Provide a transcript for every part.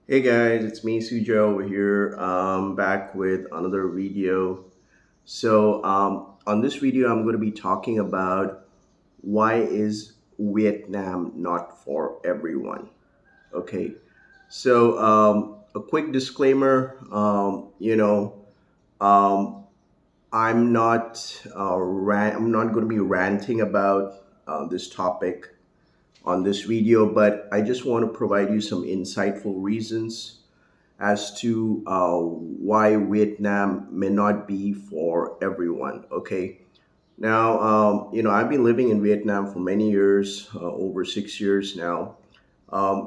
Hey guys, it's me Sujo over here. Back with another video. On this video, I'm going to be talking about why is Vietnam not for everyone. Okay, a quick disclaimer. Um, I'm not going to be ranting about this topic on this video, but I just want to provide you some insightful reasons as to why Vietnam may not be for everyone. Okay. Now, I've been living in Vietnam for many years, over 6 years now.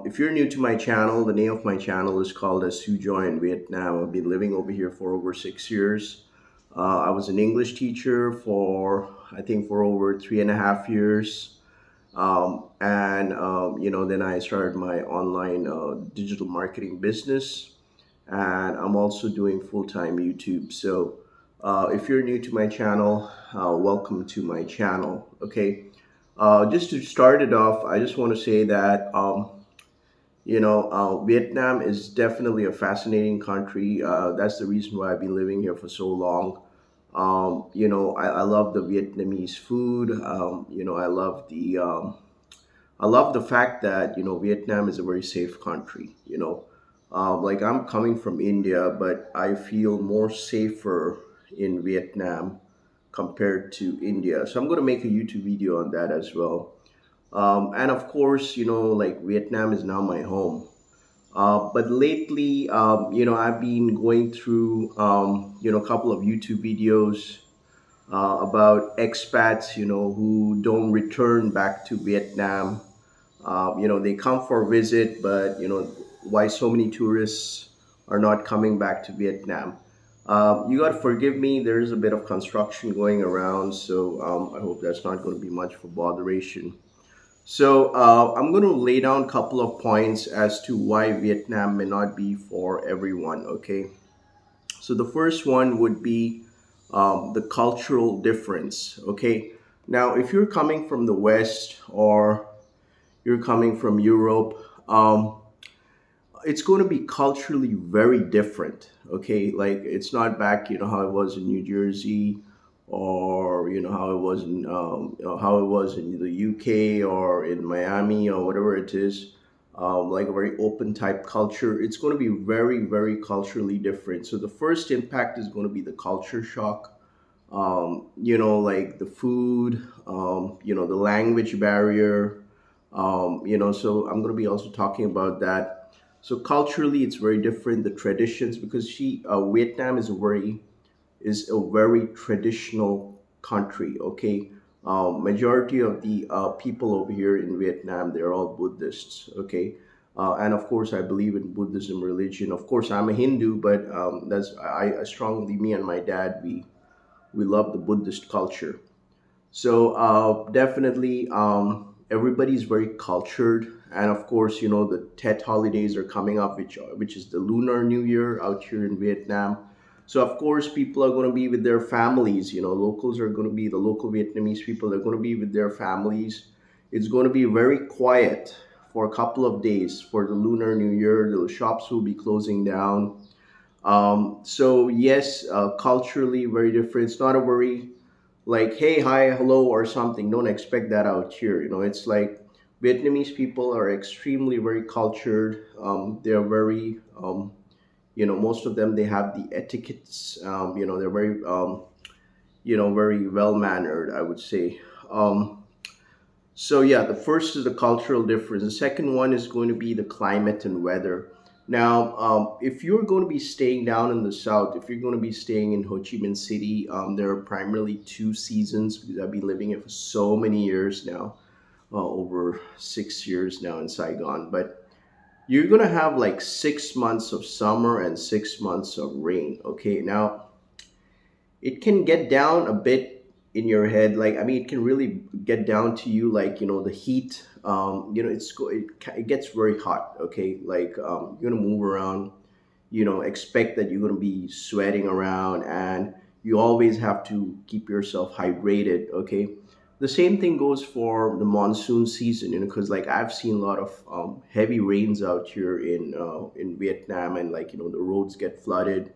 If you're new to my channel, the name of my channel is called as Sujoy in Vietnam. I've been living over here for over 6 years. I was an English teacher for, I think, for over 3.5 years. Then I started my online digital marketing business, and I'm also doing full-time YouTube. If you're new to my channel, welcome to my channel. Okay, just to start it off, I just want to say that Vietnam is definitely a fascinating country. That's the reason why I've been living here for so long. I love the Vietnamese food. I love the fact that Vietnam is a very safe country. Like I'm coming from India, but I feel more safer in Vietnam compared to India. So I'm going to make a YouTube video on that as well. And of course, like Vietnam is now my home. But lately, I've been going through, a couple of YouTube videos about expats, who don't return back to Vietnam. They come for a visit, but why so many tourists are not coming back to Vietnam. You got to forgive me. There's a bit of construction going around, so I hope that's not going to be much for botheration. I'm going to lay down a couple of points as to why Vietnam may not be for everyone. Okay. So the first one would be the cultural difference. Okay. Now, if you're coming from the West or you're coming from Europe, it's going to be culturally very different. Okay, like it's not back, how it was in New Jersey, or how it was in how it was in the UK or in Miami or whatever it is. Like a very open type culture. It's going to be very, very culturally different. So the first impact is going to be the culture shock. Like the food, the language barrier. So I'm going to be also talking about that. So culturally, it's very different. The traditions, because Vietnam is a very traditional country. Okay, majority of the people over here in Vietnam, they're all Buddhists. Okay, and of course, I believe in Buddhism religion. Of course, I'm a Hindu, but I strongly, me and my dad, we love the Buddhist culture. So definitely, everybody's very cultured, and of course, the Tet holidays are coming up, which is the Lunar New Year out here in Vietnam. So of course, people are going to be with their families. Locals are going to be the local Vietnamese people. They're going to be with their families. It's going to be very quiet for a couple of days for the Lunar New Year. The shops will be closing down. So yes, culturally very different. It's not a very like hey, hi, hello or something. Don't expect that out here. It's like Vietnamese people are extremely very cultured. They're very most of them, they have the etiquettes. They're very very well mannered, I would say. So yeah, the first is the cultural difference. The second one is going to be the climate and weather. Now, if you're going to be staying down in the south, if you're going to be staying in Ho Chi Minh City, there are primarily two seasons because I've been living here for so many years now, over 6 years now in Saigon. But you're going to have like 6 months of summer and 6 months of rain. Okay, now it can get down a bit in your head, like I mean it can really get down to you, like the heat. It gets very hot. Okay, like you're gonna move around, expect that you're gonna be sweating around, and you always have to keep yourself hydrated. Okay, The same thing goes for the monsoon season, because like I've seen a lot of heavy rains out here in Vietnam, and like the roads get flooded.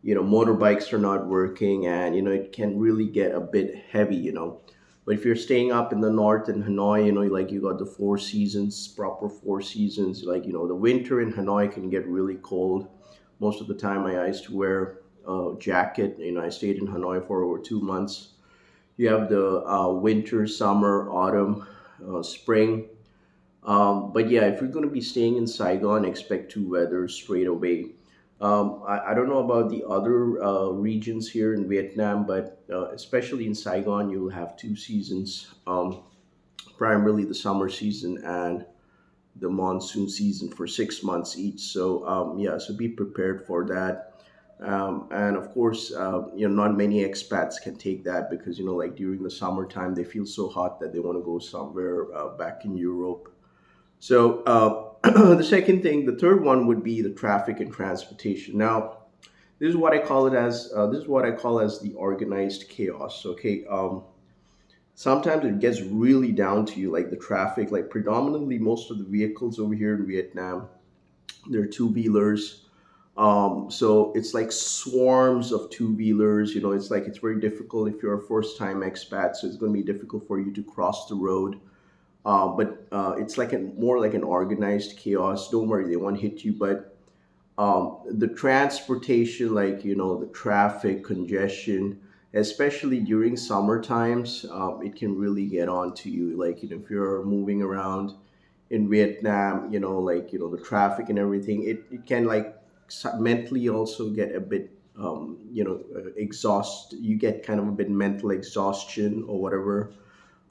Motorbikes are not working, and it can really get a bit heavy. But if you're staying up in the north in Hanoi, like you got the four seasons, proper four seasons. Like the winter in Hanoi can get really cold. Most of the time I used to wear a jacket. I stayed in Hanoi for over 2 months. You have the winter, summer, autumn, spring. But yeah, if you're going to be staying in Saigon, expect two weather straight away. I don't know about the other regions here in Vietnam, but especially in Saigon, you'll have two seasons, primarily the summer season and the monsoon season for 6 months each. So yeah, so be prepared for that. And of course, not many expats can take that because like during the summertime, they feel so hot that they want to go somewhere back in Europe. So the second thing, the third one would be the traffic and transportation. Now, this is what I call it as. This is what I call as the organized chaos. Okay. Sometimes it gets really down to you, like the traffic. Like predominantly, most of the vehicles over here in Vietnam, they're two wheelers. So it's like swarms of two wheelers. It's like it's very difficult if you're a first time expat. So it's going to be difficult for you to cross the road, but it's like more like an organized chaos. Don't worry, they won't hit you. But the transportation, like the traffic congestion, especially during summer times, it can really get on to you. Like if you're moving around in Vietnam, like the traffic and everything, it can like mentally also get a bit exhaust. You get kind of a bit mental exhaustion or whatever.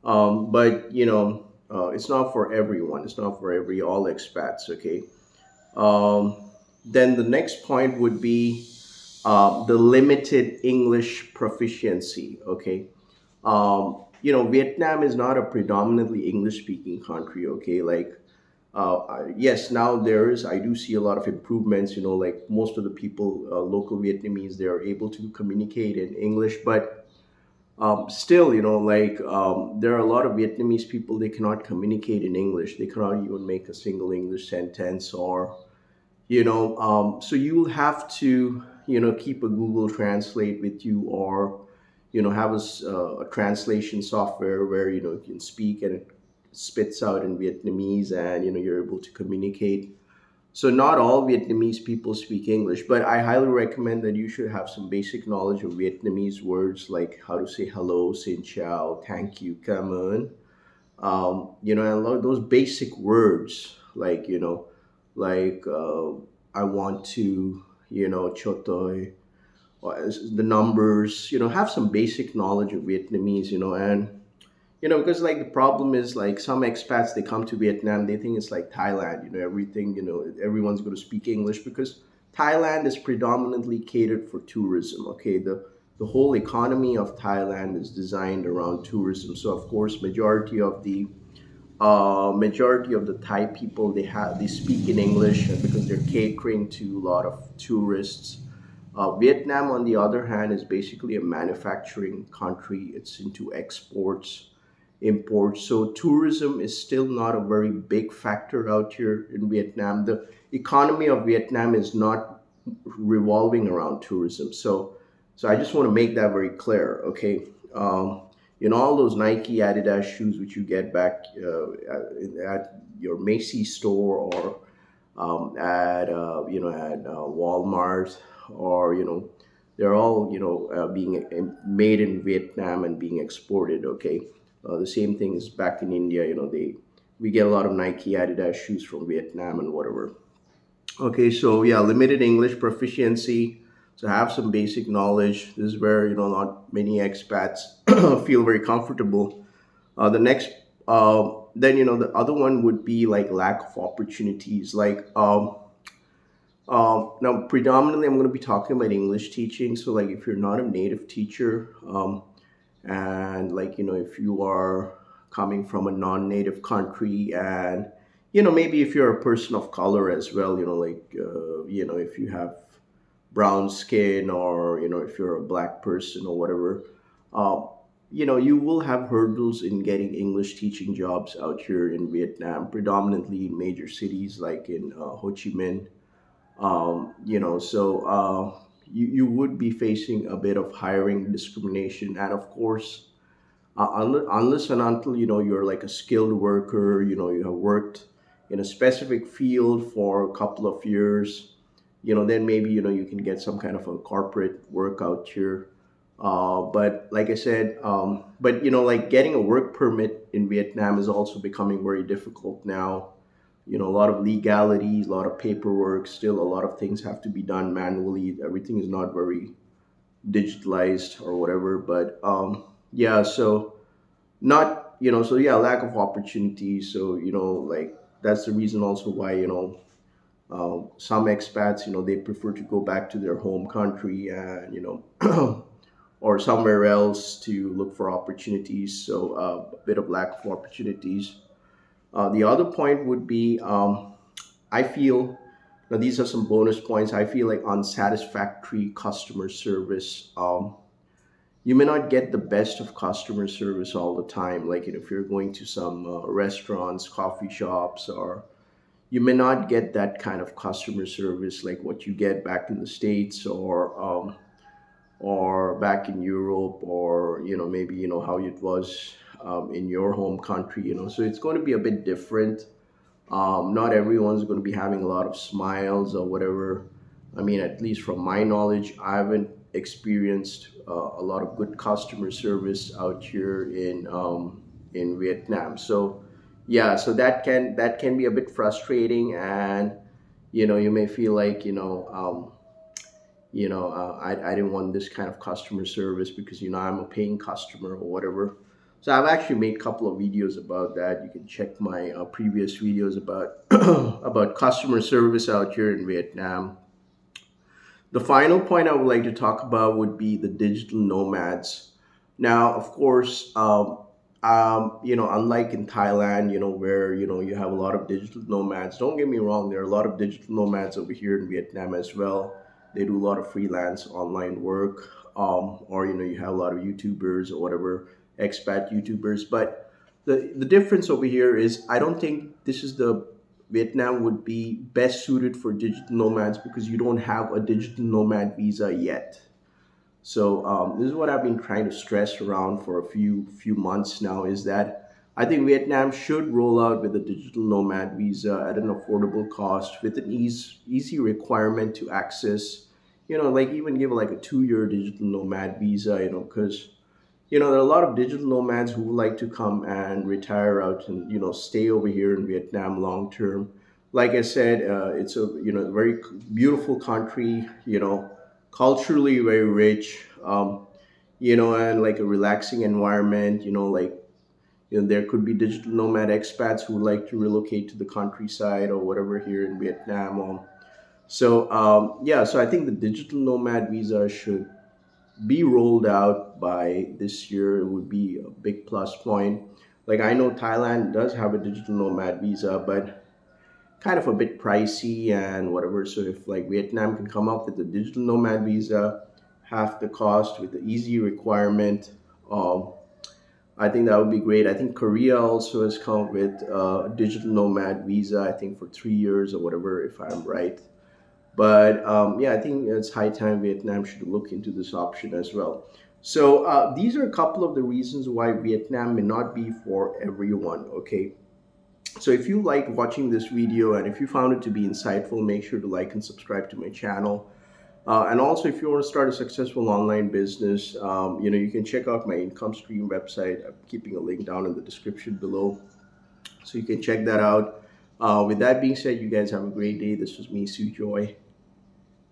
But it's not for everyone. It's not for every all expats. Okay. Um, then the next point would be the limited English proficiency. Okay. Vietnam is not a predominantly English speaking country. Okay. Like, yes, now I do see a lot of improvements. Like most of the people, local Vietnamese, they are able to communicate in English, but still, like there are a lot of Vietnamese people, they cannot communicate in English. They cannot even make a single English sentence, or so you'll have to keep a Google Translate with you, or have a translation software where you can speak and it spits out in Vietnamese, and you're able to communicate. So not all Vietnamese people speak English, but I highly recommend that you should have some basic knowledge of Vietnamese words like how to say hello, xin chào, thank you, come on. And those basic words like like I want to, cho tôi, or the numbers. Have some basic knowledge of Vietnamese. And because like the problem is like some expats, they come to Vietnam, they think it's like Thailand. Everything, everyone's going to speak English because Thailand is predominantly catered for tourism. Okay, the whole economy of Thailand is designed around tourism. So of course, majority of the Thai people, they speak in English, and because they're catering to a lot of tourists. Vietnam, on the other hand, is basically a manufacturing country. It's into exports, imports. So tourism is still not a very big factor out here in Vietnam. The economy of Vietnam is not revolving around tourism. So I just want to make that very clear. Okay. All those Nike, Adidas shoes which you get back at your Macy's store, or at Walmart, or they're all being made in Vietnam and being exported. Okay, the same thing is back in India. We get a lot of Nike, Adidas shoes from Vietnam and whatever. Okay, so yeah, limited English proficiency. So have some basic knowledge. This is where not many expats feel very comfortable. The next, then the other one would be like lack of opportunities. Like now, predominantly, I'm going to be talking about English teaching. So like, if you're not a native teacher, and like if you are coming from a non-native country, and maybe if you're a person of color as well, like if you have brown skin, or if you're a black person or whatever, uh, you will have hurdles in getting English teaching jobs out here in Vietnam, predominantly in major cities like in Ho Chi Minh. You would be facing a bit of hiring discrimination, and of course, unless and until you're like a skilled worker, you have worked in a specific field for a couple of years, then maybe you can get some kind of a corporate work out here. But like I said, but like getting a work permit in Vietnam is also becoming very difficult now. A lot of legalities, a lot of paperwork, still a lot of things have to be done manually. Everything is not very digitalized or whatever. But yeah, so not so yeah, lack of opportunities. So like that's the reason also why some expats, they prefer to go back to their home country, and or somewhere else to look for opportunities. So a bit of lack of opportunities. The other point would be, I feel, now these are some bonus points. I feel like unsatisfactory customer service. You may not get the best of customer service all the time. Like if you're going to some restaurants, coffee shops, or you may not get that kind of customer service like what you get back in the States, or back in Europe, or maybe how it was in your home country. So it's going to be a bit different. Not everyone's going to be having a lot of smiles or whatever. I mean, at least from my knowledge, I haven't experienced a lot of good customer service out here in Vietnam. So yeah, so that can be a bit frustrating, and you may feel like I didn't want this kind of customer service because I'm a paying customer or whatever. So I've actually made a couple of videos about that. You can check my previous videos about about customer service out here in Vietnam. The final point I would like to talk about would be the digital nomads. Now, of course, unlike in Thailand, where you have a lot of digital nomads. Don't get me wrong, there are a lot of digital nomads over here in Vietnam as well. They do a lot of freelance online work, or you have a lot of YouTubers or whatever, expat YouTubers. But the difference over here is I don't think this is the Vietnam would be best suited for digital nomads because you don't have a digital nomad visa yet. So this is what I've been trying to stress around for a few months now, is that I think Vietnam should roll out with a digital nomad visa at an affordable cost with an easy requirement to access. Like even give like a 2-year digital nomad visa. Because there are a lot of digital nomads who would like to come and retire out and stay over here in Vietnam long term. Like I said, it's a very beautiful country. Culturally very rich. And like a relaxing environment. Like there could be digital nomad expats who would like to relocate to the countryside or whatever here in Vietnam. Yeah, so I think the digital nomad visa should be rolled out by this year. It would be a big plus point. Like I know Thailand does have a digital nomad visa, but kind of a bit pricey and whatever. So if like Vietnam can come up with a digital nomad visa, half the cost with the easy requirement, um, I think that would be great. I think Korea also has come up with a digital nomad visa. I think for 3 years or whatever, if I'm right. But yeah, I think it's high time Vietnam should look into this option as well. So these are a couple of the reasons why Vietnam may not be for everyone. Okay. So if you liked watching this video and if you found it to be insightful, make sure to like and subscribe to my channel. And also, if you want to start a successful online business, you can check out my income stream website. I'm keeping a link down in the description below, so you can check that out. With that being said, you guys have a great day. This was me, Sue Joy.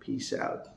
Peace out.